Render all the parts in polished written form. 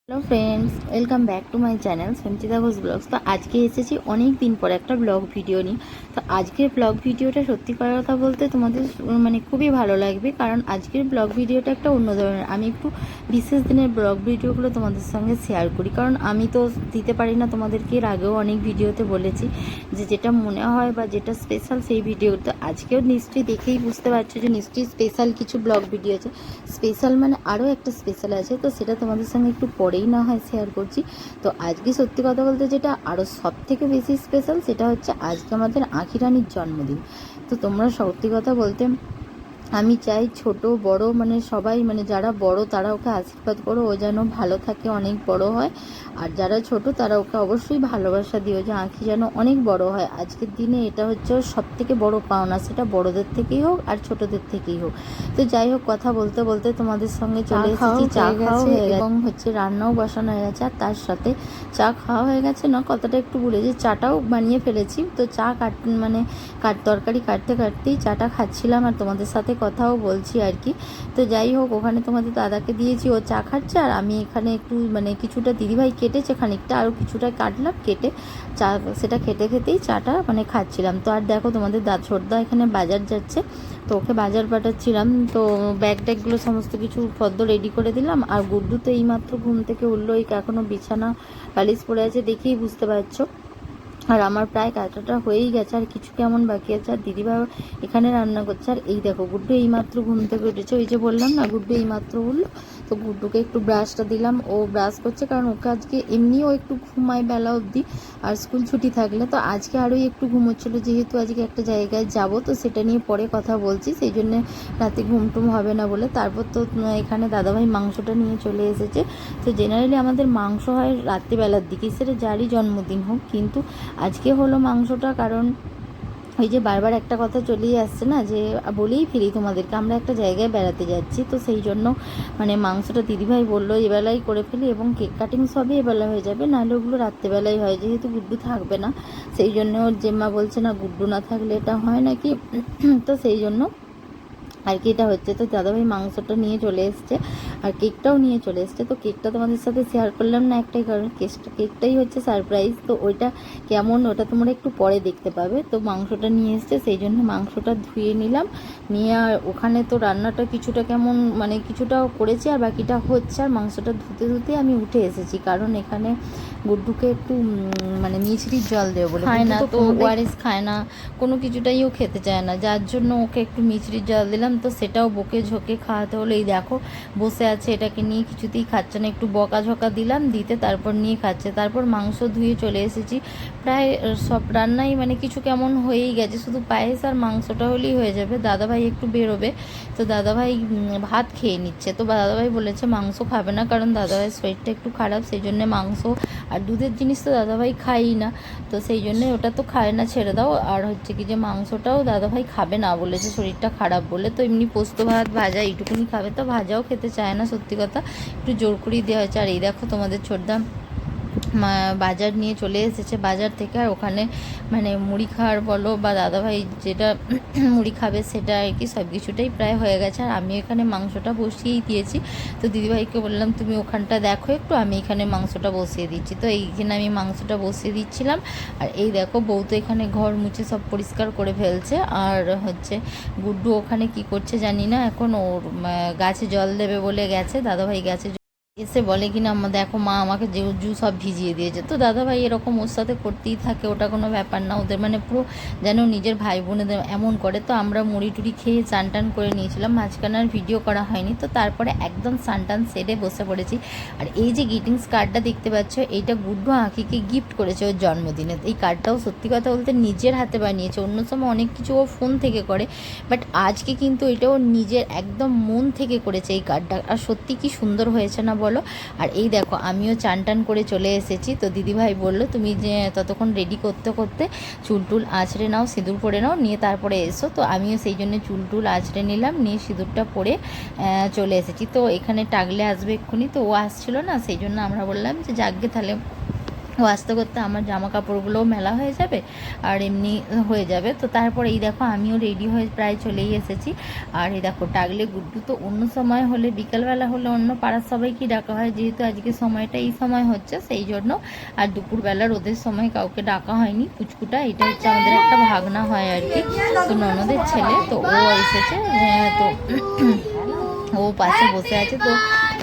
Hello friends, welcome back to my channel Sanchita Ghosh blogs. তো আজকে এসেছি অনেক দিন পর একটা ব্লগ ভিডিও নিয়ে। তো আজকের ব্লগ ভিডিওটা সত্যি করার কথা বলতে তোমাদের মানে খুবই ভালো লাগবে, কারণ আজকের ব্লগ ভিডিওটা একটা অন্য ধরনের। আমি একটু বিশেষ দিনের ব্লগ ভিডিওগুলো তোমাদের সঙ্গে শেয়ার করি, কারণ আমি তো দিতে পারি না তোমাদেরকে। এর আগেও অনেক ভিডিওতে বলেছি যে যেটা মনে হয় বা যেটা স্পেশাল সেই ভিডিওটা আজকেও নিশ্চয়ই দেখেই বুঝতে পারছো যে নিশ্চয়ই স্পেশাল কিছু ব্লগ ভিডিও আছে। স্পেশাল মানে আরও একটা স্পেশাল আছে, তো সেটা তোমাদের সঙ্গে একটু পরেই না হয় শেয়ার করছি। তো আজকে সত্যি কথা বলতে যেটা আরও সব থেকে বেশি স্পেশাল সেটা হচ্ছে আজকে আমাদের আঁখি রানীর জন্মদিন। তো তোমরা সত্যি কথা বলতে আমি চাই ছোট বড় মানে সবাই, মানে যারা বড় তারা ওকে আশীর্বাদ করো, ও যেন ভালো থাকে, অনেক বড় হয়। আর যারা ছোট তারা ওকে অবশ্যই ভালোবাসা দিও যে আঁখি যেন অনেক বড় হয়। আজকের দিনে এটা হচ্ছে ওর সব থেকে বড় পাওনা, সেটা বড়দের থেকেই হোক আর ছোটদের থেকেই হোক। তো যাই হোক, কথা বলতে বলতে তোমাদের সঙ্গে চলে এসেছি। চা খাওয়া হয়ে গেছে এবং হচ্ছে রান্নাও বসানো হয়ে গেছে, আর তার সাথে চা খাওয়া হয়ে গেছে না, কথাটা একটু ভুলে যে চাটাও বানিয়ে ফেলেছি। তো চা মানে তরকারি কাটতে কাটতেই চাটা খাচ্ছিলাম আর তোমাদের সাথে কথাও বলছি আর কি। তো যাই হোক, ওখানে তোমাদের দাদাকে দিয়েছি, ও চা খাচ্ছে, আর আমি এখানে একটু মানে কিছুটা দিদিভাই কেটেছে খানিকটা, আরও কিছুটা কাটলাম, কেটে চা সেটা খেতে খেতেই চাটা মানে খাচ্ছিলাম। তো আর দেখো তোমাদের ছোটদা এখানে বাজার যাচ্ছে, তো ওকে বাজার পাঠাচ্ছিলাম। তো ব্যাগ ট্যাগগুলো সমস্ত কিছু ফদ্দ রেডি করে দিলাম। আর গুড্ডু তো এইমাত্র ঘুম থেকে উঠলো, এই এখনও বিছানা বালিশ পড়ে আছে, দেখেই বুঝতে পারছো। আর আমার প্রায় কাটাটা হয়েই গেছে, আর কিছু কেমন বাকি আছে। আর দিদিভাই এখানে রান্না করছে। আর এই দেখো গুড্ডু এইমাত্র ঘুম থেকে উঠেছে, ওই যে বললাম না গুড্ডু এইমাত্র উঠলো। তো গুড্ডুকে একটু ব্রাশটা দিলাম, ও ব্রাশ করছে, কারণ ওকে আজকে এমনিও একটু ঘুমায় বেলা অবধি, আর স্কুল ছুটি থাকলে। তো আজকে আরোই একটু ঘুমোচ্ছিলো, যেহেতু আজকে একটা জায়গায় যাব, তো সেটা নিয়ে পরে কথা বলছি, সেই জন্যে রাতে ঘুমটুম হবে না বলে। তারপর তো এখানে দাদাভাই মাংসটা নিয়ে চলে এসেছে। তো জেনারেলি আমাদের মাংস হয় রাত্রিবেলার দিকে, সেটা যারই জন্মদিন হোক, কিন্তু আজকে হলো মাংসটা, কারণ ওই যে বারবার একটা কথা চলেই আসছে না, যে বলেই ফিরি তোমাদেরকে, আমরা একটা জায়গায় বেড়াতে যাচ্ছি, তো সেই জন্য মানে মাংসটা দিদিভাই বললো এবেলাই করে ফেলি, এবং কেক কাটিং সবই এবেলা হয়ে যাবে, নাহলে ওগুলো রাত্রেবেলাই হয়, যেহেতু গুড্ডু থাকবে না। সেই জন্য ওর জেম্মা বলছে না গুড্ডু না থাকলে এটা হয় নাকি। তো সেই জন্য আর কি এটা হচ্ছে। তো দাদাভাই মাংসটা নিয়ে চলে এসছে, আর কেকটাও নিয়ে চলে এসছে। তো কেকটা তোমাদের সাথে শেয়ার করলাম না একটাই কারণ, কেকটাই হচ্ছে সারপ্রাইজ। তো ওইটা কেমন ওটা তোমরা একটু পরে দেখতে পাবে। তো মাংসটা নিয়ে এসছে, সেই জন্য মাংসটা ধুয়ে নিলাম, নিয়ে আর ওখানে তো রান্নাটা কিছুটা কেমন মানে কিছুটা করেছি, আর বাকিটা হচ্ছে। আর মাংসটা ধুতে ধুতে আমি উঠে এসেছি, কারণ এখানে গুড্ডুকে একটু মানে মিছরির জল দেবো বলে, খায় না তো ওআরএস খায় না, কোনো কিছুটাই ও খেতে চায় না, যার জন্য ওকে একটু মিছরির জল দিলাম। তো সেটাও বকে ঝোঁকে খাওয়াতে হলো। এই দেখো বসে আছে, এটাকে নিয়ে কিছুতেই খাচ্ছে না, একটু বকাঝকা দিলাম, দিতে তারপর নিয়ে খাচ্ছে। তারপর মাংস ধুয়ে চলে এসেছি, প্রায় সব রান্নাই মানে কিছু কেমন হয়েই গেছে, শুধু পায়েস আর মাংসটা হলেই হয়ে যাবে। দাদাভাই একটু বেরোবে, তো দাদাভাই ভাত খেয়ে নিচ্ছে। তো দাদাভাই বলেছে মাংস খাবে না, কারণ দাদাভাইয়ের শরীরটা একটু খারাপ, সেই জন্যে মাংস আর দুধের জিনিস তো দাদাভাই খাই না, তো সেই জন্যে ওটা তো খায় না, ছেড়ে দাও। আর হচ্ছে কি যে মাংসটাও দাদাভাই খাবে না, বলেছে শরীরটা খারাপ বলে। তো এমনি পোস্ত ভাত ভাজা এইটুকুনি খাবে, তো ভাজাও খেতে চায় না, সত্যি কথা একটু জোর করেই দেওয়া হয়েছে। আর এই দেখো তোমাদের ছোটদা বাজার নিয়ে চলে এসেছে বাজার থেকে, আর ওখানে মানে মুড়ি খাওয়ার বলো বা দাদাভাই যেটা মুড়ি খাবে সেটা আর কি সব কিছুটাই প্রায় হয়ে গেছে। আর আমি এখানে মাংসটা বসিয়েই দিয়েছি। তো দিদিভাইকে বললাম তুমি ওখানটা দেখো একটু, আমি এখানে মাংসটা বসিয়ে দিচ্ছি। তো এইখানে আমি মাংসটা বসিয়ে দিচ্ছিলাম। আর এই দেখো বউ তো এখানে ঘর মুছে সব পরিষ্কার করে ফেলছে। আর হচ্ছে গুড্ডু ওখানে কি করছে জানি না, এখন ওর গাছে জল দেবে বলে গেছে, দাদাভাই গাছে এসে বলে কিনা দেখো মা আমাকে জু সব ভিজিয়ে দিয়েছে। তো দাদাভাই এরকম ওর সাথে করতেই থাকে, ওটা কোনো ব্যাপার না, ওদের মানে পুরো যেন নিজের ভাই বোনেদের এমন করে। তো আমরা মুড়ি টুড়ি খেয়ে চান টান করে নিয়েছিলাম, মাঝখানে আর ভিডিও করা হয়নি। তো তারপরে একদম চান টান সেরে বসে পড়েছি। আর এই যে গ্রিটিংস কার্ডটা দেখতে পাচ্ছ, এইটা গুড্ডু আঁকিকে গিফট করেছে ওর জন্মদিনে। এই কার্ডটাও সত্যি কথা বলতে নিজের হাতে বানিয়েছে, অন্য সময় অনেক কিছু ও ফোন থেকে করে, বাট আজকে কিন্তু এটা ও নিজের একদম মন থেকে করেছে এই কার্ডটা। আর সত্যি কি সুন্দর হয়েছে না বলো। আর এই দেখো আমিও চান টান করে চলে এসেছি। তো দিদিভাই বললো তুমি যে ততক্ষণ রেডি করতে করতে চুল টুল আঁচড়ে নাও, সিঁদুর পরে নাও, নিয়ে তারপরে এসো। তো আমিও সেই জন্য চুল টুল আঁচড়ে নিলাম, নিয়ে সিঁদুরটা পরে চলে এসেছি। তো এখানে টাগলে আসবে এক্ষুনি, তো ও আসছিলো না, সেই জন্য আমরা বললাম যে যাকগে তাহলে ও আস্তে করতে আমার জামা কাপড়গুলোও মেলা হয়ে যাবে আর এমনি হয়ে যাবে। তো তারপরে এই দেখো আমিও রেডি হয়ে প্রায় চলেই এসেছি। আর এই দেখো টাগলে গুড্ডু তো অন্য সময় হলে বিকালবেলা হলে অন্য পাড়ার সবাইকে ডাকা হয়, যেহেতু আজকে সময়টা এই সময় হচ্ছে সেই জন্য। আর দুপুরবেলা রোদের সময় কাউকে ডাকা হয়নি। পুচকুটা এটা হচ্ছে আমাদের একটা ভাগনা হয় আর কি, তো ননদের ছেলে, তো ও এসেছে। তো ও পাশে বসে আছে। তো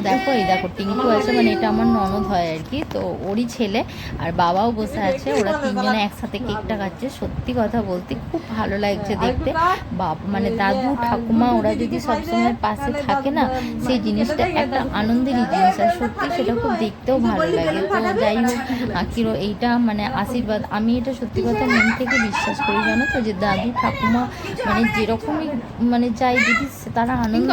দেখো এই দেখো টিঙ্কু আছে, মানে এটা আমার ননদ হয় আর কি, তো ওরই ছেলে আর বাবাও বসে আছে। ওরা তিনজনে একসাথে কেকটা খাচ্ছে। সত্যি কথা বলতে খুব ভালো লাগছে দেখতে। মানে দাদু ঠাকুমা ওরা যদি সবসময় পাশে থাকে না, সেই জিনিসটা একটা আনন্দেরই জিনিস, আর সত্যি সেটা খুব দেখতেও ভালো লাগে। তো যাই হোক আখিরও এইটা মানে আশীর্বাদ, আমি এটা সত্যি কথা মন থেকে বিশ্বাস করি, জানো তো, যে দাদু ঠাকুমা মানে যেরকমই মানে যাই যদি তারা আনন্দ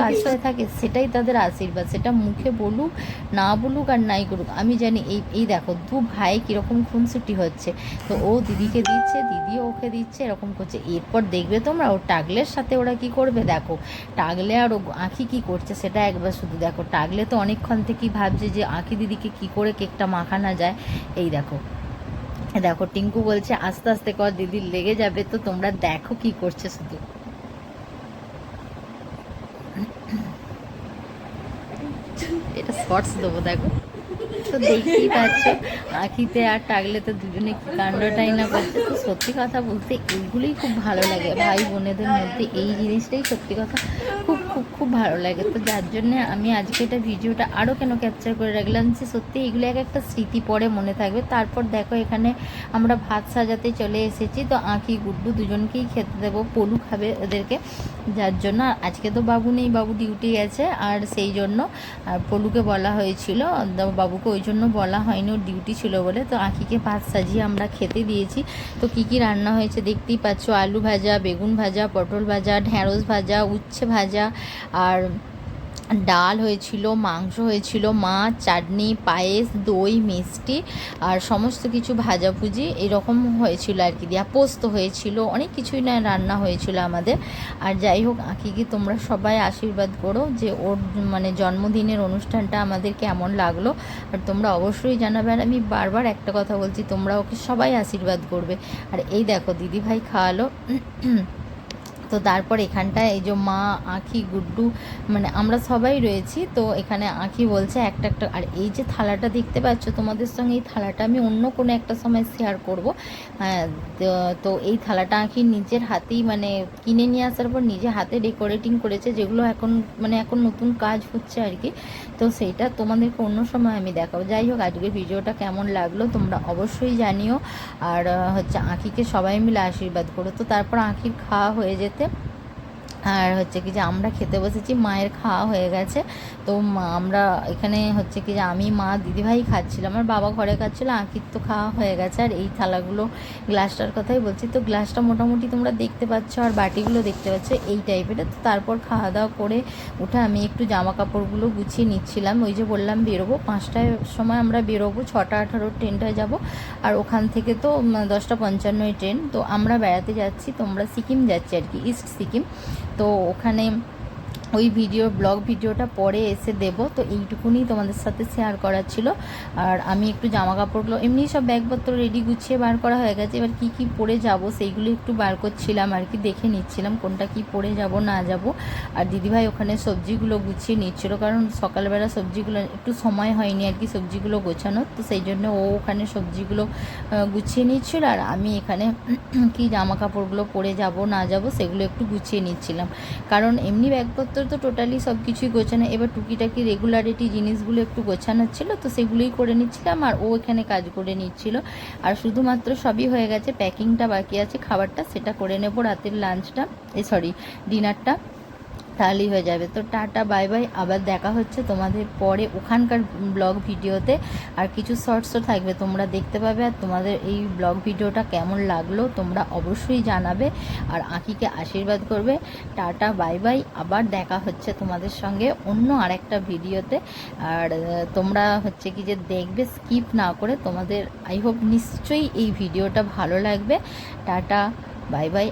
কাছে থাকে সেটাই তাদের আশীর্বাদ। সেটা মুখে বলুক না বলুক আর নাই করুক, আমি জানি। এই দেখো দু ভাই কীরকম খুনসুটি হচ্ছে, তো ও দিদিকে দিচ্ছে, দিদিও ওকে দিচ্ছে, এরকম করছে। এরপর দেখবে তোমরা ও টাগলের সাথে ওরা কি করবে। দেখো টাগলে আর ও আঁখি কী করছে সেটা একবার শুধু দেখো। টাগলে তো অনেকক্ষণ থেকেই ভাবছে যে আঁখি দিদিকে কি করে কেকটা মাখানো যায়। এই দেখো দেখো টিঙ্কু বলছে আস্তে আস্তে কর, দিদির লেগে যাবে। তো তোমরা দেখো কি করছে শুধু। এটা শর্টস দেবো দেখো। তো দেখতেই পাচ্ছ আঁখিতে আর টাগলে তো দুজনে কি কাণ্ডটাই না করছে। তো সত্যি কথা বলতে এইগুলোই খুব ভালো লাগে ভাই বোনেদের মধ্যে, এই জিনিসটাই সত্যি কথা খুব খুব খুব ভালো লাগে। তো যার জন্য আমি আজকে এটা ভিডিওটা আরও কেন ক্যাপচার করে রাখলাম, যে সত্যি এগুলো এক একটা স্মৃতি পরে মনে থাকবে। তারপর দেখো এখানে আমরা ভাত সাজাতে চলে এসেছি। তো আঁখি গুড্ডু দুজনকেই খেতে দেবো, পলু খাবে ওদেরকে, যার জন্য আজকে তো বাবু নেই, বাবু ডিউটি গেছে, আর সেই জন্য আর পলুকে বলা হয়েছিল, বাবুকে ওই জন্য বলা হয়নি, ওর ডিউটি ছিল বলে। তো আঁখিকে ভাত সাজিয়ে আমরা খেতে দিয়েছি। তো কি কি রান্না হয়েছে দেখতেই পাচ্ছ, আলু ভাজা, বেগুন ভাজা, পটল ভাজা, ঢ্যাঁড়স ভাজা, উচ্ছে ভাজা, আর ডাল হয়েছিল, মাংস হয়েছিল, মাছ, চাটনি, পায়েস, দই, মিষ্টি আর সমস্ত কিছু ভাজাভুজি এরকম হয়েছিল আর কি, দিয়া পোস্ত হয়েছিল, অনেক কিছুই না রান্না হয়েছিল আমাদের। আর যাই হোক আঁকিকে তোমরা সবাই আশীর্বাদ করো যে ওর মানে জন্মদিনের অনুষ্ঠানটা আমাদের কেমন লাগলো, আর তোমরা অবশ্যই জানাবে। আর আমি বারবার একটা কথা বলছি, তোমরা ওকে সবাই আশীর্বাদ করবে। আর এই দেখো দিদিভাই খাওয়ালো। তো তারপর এখানটায় এই যে মা, আঁখি, গুড্ডু মানে আমরা সবাই রয়েছি। তো এখানে আঁখি বলছে একটা একটা, আর এই যে থালাটা দেখতে পাচ্ছ তোমাদের সঙ্গে, এই থালাটা আমি অন্য কোনো একটা সময় শেয়ার করব। তো এই থালাটা আঁখি নিজের হাতেই মানে কিনে নিয়ে আসার পর নিজে হাতে ডেকোরেটিং করেছে, যেগুলো এখন মানে এখন নতুন কাজ হচ্ছে আর কি। তো সেইটা তোমাদেরকে অন্য সময় আমি দেখাবো। যাই হোক আজকের ভিডিওটা কেমন লাগলো তোমরা অবশ্যই জানিও। আর হচ্ছে আঁখিকে সবাই মিলে আশীর্বাদ করো। তো তারপর আঁখির খাওয়া হয়ে যেতে, আর হচ্ছে কি যে আমরা খেতে বসেছি, মায়ের খাওয়া হয়ে গেছে। তো আমরা এখানে হচ্ছে কি যে আমি, মা, দিদিভাই খাচ্ছিলাম, আমার বাবা ঘরে খাচ্ছিলো, আঁকির তো খাওয়া হয়ে গেছে। আর এই থালাগুলো, গ্লাসটার কথাই বলছি, তো গ্লাসটা মোটামুটি তোমরা দেখতে পাচ্ছ, আর বাটিগুলো দেখতে পাচ্ছ এই টাইপের। তো তারপর খাওয়া দাওয়া করে উঠে আমি একটু জামা কাপড়গুলো গুছিয়ে নিচ্ছিলাম। ওই যে বললাম বেরোবো 5টার সময়, আমরা বেরোবো, 6:18 ট্রেনটায় যাব, আর ওখান থেকে তো 10:55 ট্রেন। তো আমরা বেড়াতে যাচ্ছি, তোমরা সিকিম যাচ্ছি আর কি, ইস্ট সিকিম। তো ওখানে ওই ব্লগ ভিডিওটা পরে এসে দেব। তো এইটুকুনি তোমাদের সাথে শেয়ার করার ছিল। আর আমি একটু জামা কাপড়গুলো এমনি সব ব্যাগপত্র রেডি গুছিয়ে বার করা হয়ে গেছে, এবার কি কি পরে যাব সেইগুলো একটু বার করছিলাম আর কি, দেখে নিচ্ছিলাম কোনটা কি পরে যাব না যাব। আর দিদিভাই ওখানে সবজিগুলো গুছিয়ে নিচ্ছিল, কারণ সকালবেলা সবজিগুলো একটু সময় হয়নি আর কি সবজিগুলো গোছানোর, তো সেই জন্য ও ওখানে সবজিগুলো গুছিয়ে নিচ্ছিল, আর আমি এখানে কি জামা কাপড়গুলো পরে যাব না যাব সেগুলো একটু গুছিয়ে নিচ্ছিলাম। কারণ এমনি ব্যাগপত্র তো টোটালি সব কিছুই গোছানো, এবার টুকিটাকি রেগুলারিটি জিনিসগুলো একটু গোছানোর ছিল, তো সেগুলোই করে নিচ্ছিলাম, আর ও এখানে কাজ করে নিচ্ছিল। আর শুধুমাত্র সবই হয়ে গেছে, প্যাকিংটা বাকি আছে, খাবারটা সেটা করে নেব, রাতের লাঞ্চটা ডিনারটা তাহলেই হয়ে যাবে। তো টাটা বাই বাই, আবার দেখা হচ্ছে তোমাদের পরে ওখানকার ব্লগ ভিডিওতে। আর কিছু শর্টসও থাকবে তোমরা দেখতে পাবে। আর তোমাদের এই ব্লগ ভিডিওটা কেমন লাগলো তোমরা অবশ্যই জানাবে, আর আঁকিকে আশীর্বাদ করবে। টাটা বাই বাই, আবার দেখা হচ্ছে তোমাদের সঙ্গে অন্য আরেকটা ভিডিওতে। আর তোমরা হচ্ছে কি যে দেখবে স্কিপ না করে, তোমাদের আই হোপ নিশ্চয়ই এই ভিডিওটা ভালো লাগবে। Tata bye bye.